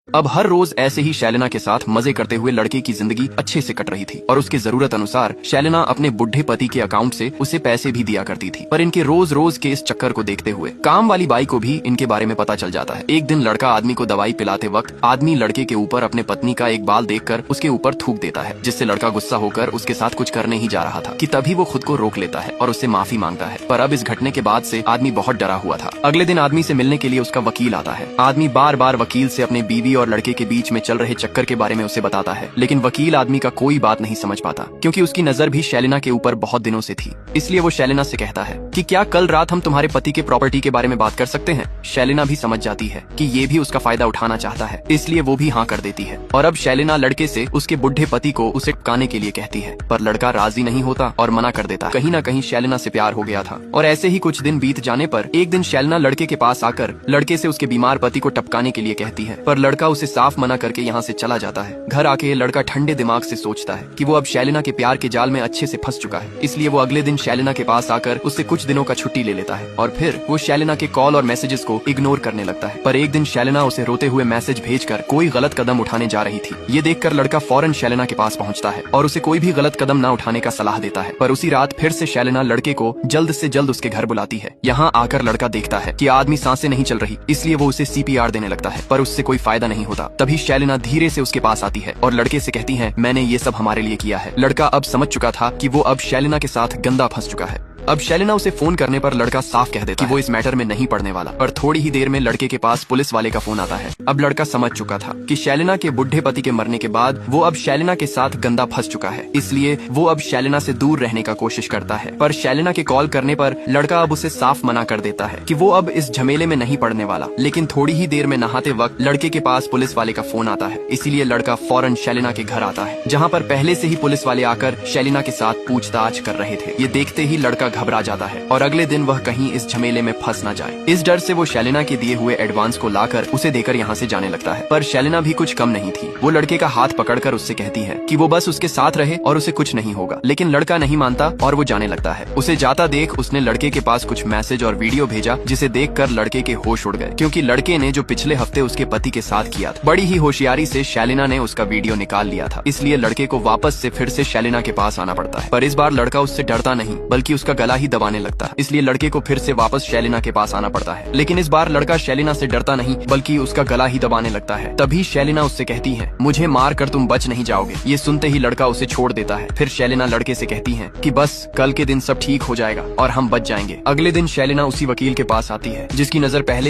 अब हर रोज ऐसे ही शैलिना के साथ मजे करते हुए लड़के की जिंदगी अच्छे से कट रही थी और उसके जरूरत अनुसार शैलिना अपने बुढ़े पति के अकाउंट से उसे पैसे भी दिया करती थी। पर इनके रोज रोज के इस चक्कर को देखते हुए काम वाली बाई को भी इनके बारे में पता चल जाता है। एक दिन लड़का आदमी को दवाई पिलाते वक्त आदमी लड़के के ऊपर अपने पत्नी का एक बाल देखकर उसके ऊपर थूक देता है, जिससे लड़का गुस्सा होकर उसके साथ कुछ करने ही जा रहा था कि तभी वो खुद को रोक लेता है और उससे माफी मांगता है। पर अब इस घटने के बाद से आदमी बहुत डरा हुआ था। अगले दिन आदमी से मिलने के लिए उसका वकील आता है। आदमी बार बार वकील से अपने बीवी और लड़के के बीच में चल रहे चक्कर के बारे में उसे बताता है, लेकिन वकील आदमी का कोई बात नहीं समझ पाता क्योंकि उसकी नजर भी शैलिना के ऊपर बहुत दिनों से थी। इसलिए वो शैलिना से कहता है कि क्या कल रात हम तुम्हारे पति के प्रॉपर्टी के बारे में बात कर सकते हैं। शैलिना भी समझ जाती है कि ये भी उसका फायदा उठाना चाहता है, इसलिए वो भी हाँ कर देती है। और अब शैलिना लड़के से उसके बुढ़े पति को उसे टपकाने के लिए कहती है, पर लड़का राजी नहीं होता और मना कर देता। कहीं न कहीं शैलिना से प्यार हो गया था। और ऐसे ही कुछ दिन बीत जाने पर एक दिन शैलिना लड़के के पास आकर लड़के से उसके बीमार पति को टपकाने के लिए कहती है, पर लड़का उसे साफ मना करके यहाँ से चला जाता है। घर आके लड़का ठंडे दिमाग से सोचता है कि वो अब शैलिना के प्यार के जाल में अच्छे से फंस चुका है, इसलिए वो अगले दिन शैलिना के पास आकर उससे कुछ दिनों का छुट्टी ले लेता है और फिर वो शैलिना के कॉल और मैसेजेस को इग्नोर करने लगता है। पर एक दिन शैलिना उसे रोते हुए मैसेज भेजकर कोई गलत कदम उठाने जा रही थी। ये देखकर लड़का फौरन शैलिना के पास पहुंचता है और उसे कोई भी गलत कदम न उठाने का सलाह देता है। पर उसी रात फिर से शैलिना लड़के को जल्द से जल्द उसके घर बुलाती है। यहाँ आकर लड़का देखता है कि आदमी सांसें नहीं चल रही, इसलिए वो उसे CPR देने लगता है, पर उससे कोई फायदा नहीं होता। तभी शैलिना धीरे से उसके पास आती है और लड़के से कहती है, मैंने ये सब हमारे लिए किया है। लड़का अब समझ चुका था कि वो अब शैलिना के साथ गंदा फंस चुका है। अब शैलिना उसे फोन करने पर लड़का साफ कह देता कि वो इस मैटर में नहीं पड़ने वाला। पर थोड़ी ही देर में लड़के के पास पुलिस वाले का फोन आता है। अब लड़का समझ चुका था कि शैलिना के बुढ़े पति के मरने के बाद वो अब शैलिना के साथ गंदा फंस चुका है, इसलिए वो अब शैलिना से दूर रहने का कोशिश करता है। पर शैलिना के कॉल करने पर लड़का अब उसे साफ मना कर देता है कि वो अब इस झमेले में नहीं पड़ने वाला। लेकिन थोड़ी ही देर में नहाते वक्त लड़के के पास पुलिस वाले का फोन आता है, इसीलिए लड़का फौरन शैलिना के घर आता है, जहाँ पर पहले से ही पुलिस वाले आकर शैलिना के साथ पूछताछ कर रहे थे। ये देखते ही लड़का घबरा जाता है और अगले दिन वह कहीं इस झमेले में फंस न जाए। इस डर से वो शैलिना के दिए हुए एडवांस को लाकर उसे देकर यहाँ से जाने लगता है। पर शैलिना भी कुछ कम नहीं थी। वो लड़के का हाथ पकड़कर उससे कहती है कि वो बस उसके साथ रहे और उसे कुछ नहीं होगा, लेकिन लड़का नहीं मानता और वो जाने लगता है। उसे जाता देख उसने लड़के के पास कुछ मैसेज और वीडियो भेजा, जिसे देखकर लड़के के होश उड़ गए, क्योंकि लड़के ने जो पिछले हफ्ते उसके पति के साथ किया था। बड़ी ही होशियारी से शैलिना ने उसका वीडियो निकाल लिया था, इसलिए लड़के को वापस से फिर से शैलिना के पास आना पड़ता है। पर इस बार लड़का उससे डरता नहीं बल्कि उसका गला ही दबाने लगता है, इसलिए लड़के को फिर से वापस शैलिना के पास आना पड़ता है। लेकिन इस बार लड़का शैलिना से डरता नहीं बल्कि उसका गला ही दबाने लगता है। तभी शैलिना उससे कहती है, मुझे मार कर तुम बच नहीं जाओगे। ये सुनते ही लड़का उसे छोड़ देता है। फिर शैलिना लड़के से कहती है कि बस कल के दिन सब ठीक हो जाएगा और हम बच जाएंगे। अगले दिन शैलिना उसी वकील के पास आती है जिसकी नजर पहले